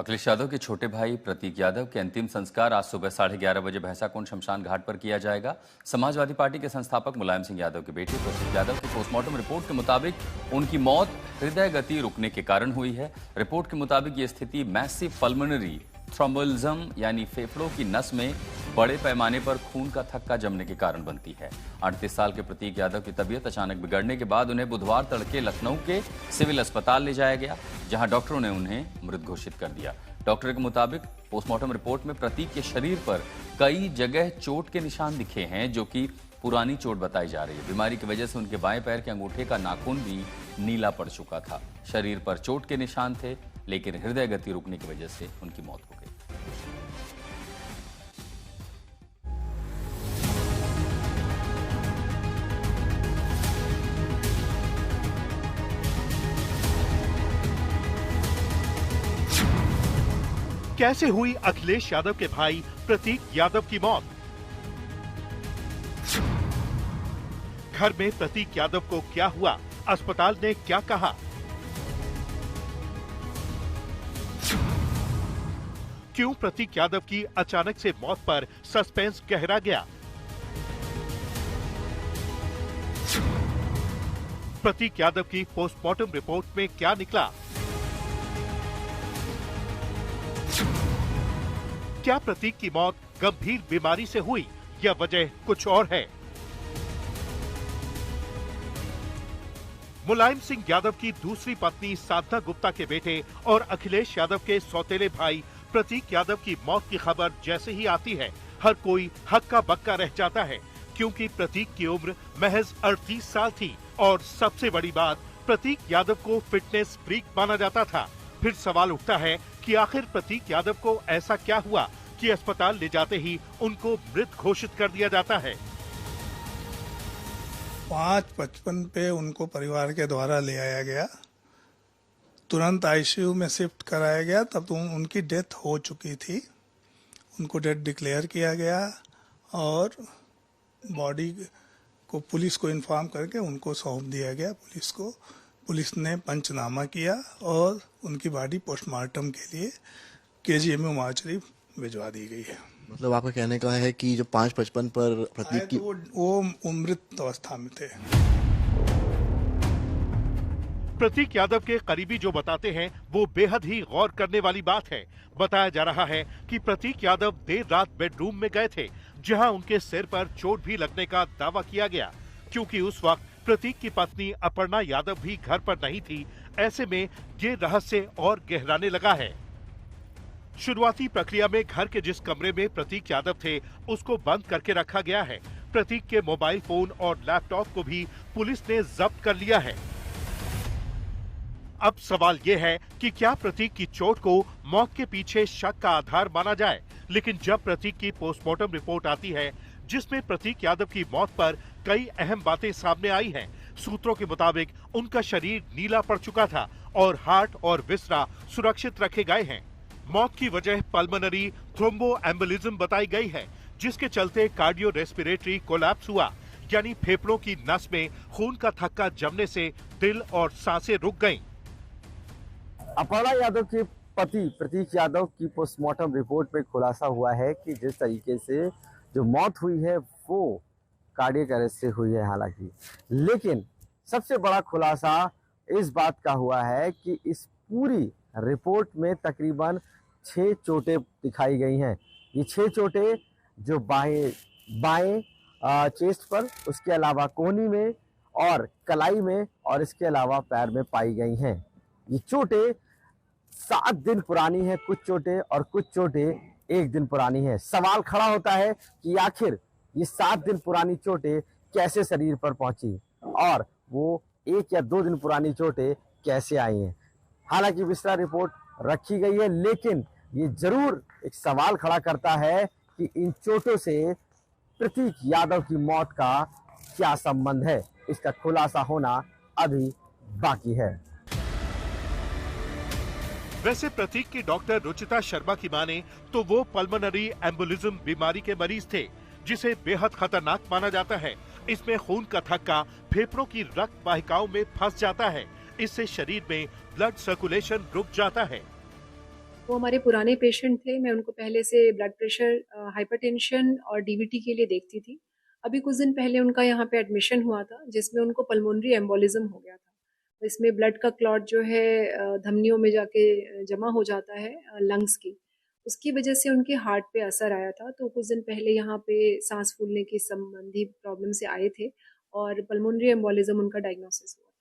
अखिलेश यादव के छोटे भाई प्रतीक यादव के अंतिम संस्कार आज सुबह 11:30 बजे भैंसाकुंड शमशान घाट पर किया जाएगा। समाजवादी पार्टी के संस्थापक मुलायम सिंह यादव के बेटे प्रतीक यादव की पोस्टमार्टम रिपोर्ट के मुताबिक उनकी मौत हृदय गति रुकने के कारण हुई है। रिपोर्ट के मुताबिक ये स्थिति मैसिव पल्मोनरी थ्रोम्बोलिज्म यानी फेफड़ों की नस में बड़े पैमाने पर खून का थक्का जमने के कारण बनती है। 38 साल के प्रतीक यादव की तबीयत अचानक बिगड़ने के बाद उन्हें बुधवार तड़के लखनऊ के सिविल अस्पताल ले जाया गया, जहां डॉक्टरों ने उन्हें मृत घोषित कर दिया। डॉक्टर के मुताबिक पोस्टमार्टम रिपोर्ट में प्रतीक के शरीर पर कई जगह चोट के निशान दिखे हैं, जो कि पुरानी चोट बताई जा रही है। बीमारी की वजह से उनके बाएं पैर के अंगूठे का नाखून भी नीला पड़ चुका था। शरीर पर चोट के निशान थे, लेकिन हृदय गति रुकने की वजह से उनकी मौत हो गई। कैसे हुई अखिलेश यादव के भाई प्रतीक यादव की मौत? घर में प्रतीक यादव को क्या हुआ? अस्पताल ने क्या कहा? क्यों प्रतीक यादव की अचानक से मौत पर सस्पेंस गहरा गया? प्रतीक यादव की पोस्टमार्टम रिपोर्ट में क्या निकला? क्या प्रतीक की मौत गंभीर बीमारी से हुई या वजह कुछ और है? मुलायम सिंह यादव की दूसरी पत्नी साधना गुप्ता के बेटे और अखिलेश यादव के सौतेले भाई प्रतीक यादव की मौत की खबर जैसे ही आती है, हर कोई हक्का बक्का रह जाता है, क्योंकि प्रतीक की उम्र महज 38 साल थी और सबसे बड़ी बात, प्रतीक यादव को फिटनेस फ्रीक माना जाता था। फिर सवाल उठता है कि आखिर प्रतीक यादव को ऐसा क्या हुआ कि अस्पताल ले जाते ही उनको मृत घोषित कर दिया जाता है। 5:55 पे उनको परिवार के द्वारा ले आया गया, तुरंत आईसीयू में शिफ्ट कराया गया। तब तो उनकी डेथ हो चुकी थी, उनको डेथ डिक्लेयर किया गया और बॉडी को पुलिस को इन्फॉर्म करके उनको सौंप दिया गया पुलिस को। पुलिस ने पंचनामा किया और उनकी बॉडी पोस्टमार्टम के लिए केजीएमयू मार्चरी भिजवा दी गई है। मतलब आपका कहने का है कि जो 5:55 पर प्रतीक की वो मृत अवस्था में थे। प्रतीक यादव के करीबी जो बताते हैं वो बेहद ही गौर करने वाली बात है। बताया जा रहा है कि प्रतीक यादव देर रात बेडरूम में गए थे, जहां उनके सिर पर चोट भी लगने का दावा किया गया, क्योंकि उस वक्त प्रतीक की पत्नी अपर्णा यादव भी घर पर नहीं थी। ऐसे में ये रहस्य और गहराने लगा है। शुरुआती प्रक्रिया में घर के जिस कमरे में प्रतीक यादव थे उसको बंद करके रखा गया है। प्रतीक के मोबाइल फोन और लैपटॉप को भी पुलिस ने जब्त कर लिया है। अब सवाल ये है कि क्या प्रतीक की चोट को मौत के पीछे शक का आधार माना जाए? लेकिन जब प्रतीक की पोस्टमार्टम रिपोर्ट आती है, जिसमें प्रतीक यादव की मौत पर कई अहम बातें सामने आई हैं। सूत्रों के मुताबिक उनका शरीर नीला पड़ चुका था और हार्ट और विसरा सुरक्षित रखे गए हैं। मौत की वजह पल्मोनरी थ्रोम्बोएम्बोलिज्म बताई गई है, जिसके चलते कार्डियो रेस्पिरेटरी कोलैप्स हुआ, यानी फेफड़ों की नस में खून का थक्का जमने से दिल और सांसें रुक गईं। अपर्णा यादव के पति प्रतीक यादव की पोस्टमार्टम रिपोर्ट में खुलासा हुआ है कि जिस तरीके से जो मौत हुई है वो कार्डियक अरेस्ट से हुई है। हालांकि लेकिन सबसे बड़ा खुलासा इस बात का हुआ है कि इस पूरी रिपोर्ट में तकरीबन 6 चोटें दिखाई गई हैं। ये 6 चोटें जो बाएं चेस्ट पर, उसके अलावा कोहनी में और कलाई में और इसके अलावा पैर में पाई गई हैं। ये चोटें 7 दिन पुरानी है कुछ चोटें, और कुछ चोटें 1 दिन पुरानी है। सवाल खड़ा होता है कि आखिर ये 7 दिन पुरानी चोटें कैसे शरीर पर पहुंची और वो 1 या 2 दिन पुरानी चोटें कैसे आई हैं। हालांकि विस्तार रिपोर्ट रखी गई है, लेकिन ये जरूर एक सवाल खड़ा करता है कि इन चोटों से प्रतीक यादव की मौत का क्या संबंध है। इसका खुलासा होना अभी बाकी है। वैसे प्रतीक की डॉक्टर रुचिता शर्मा की माने तो वो पल्मोनरी एम्बोलिज्म बीमारी के मरीज थे, जिसे बेहद खतरनाक माना जाता है। इसमें खून का थक्का फेफड़ों की रक्त वाहिकाओं में फंस जाता है। इससे शरीर में ब्लड सर्कुलेशन रुक जाता है। वो हमारे पुराने पेशेंट थे। मैं उनको पहले से ब्लड प्रेशर, हाइपरटेंशन और डीवीटी के लिए देखती थी। अभी कुछ दिन पहले उनका यहाँ पे एडमिशन हुआ था, जिसमें उनको पल्मोनरी एम्बोलिज्म हो गया था। इसमें ब्लड का क्लॉट जो है धमनियों में जाके जमा हो जाता है लंग्स की। उसकी वजह से उनके हार्ट पे असर आया था। तो कुछ दिन पहले यहाँ पे सांस फूलने की संबंधी प्रॉब्लम से आए थे और पल्मोनरी एम्बोलिज्म उनका डायग्नोसिस हुआ।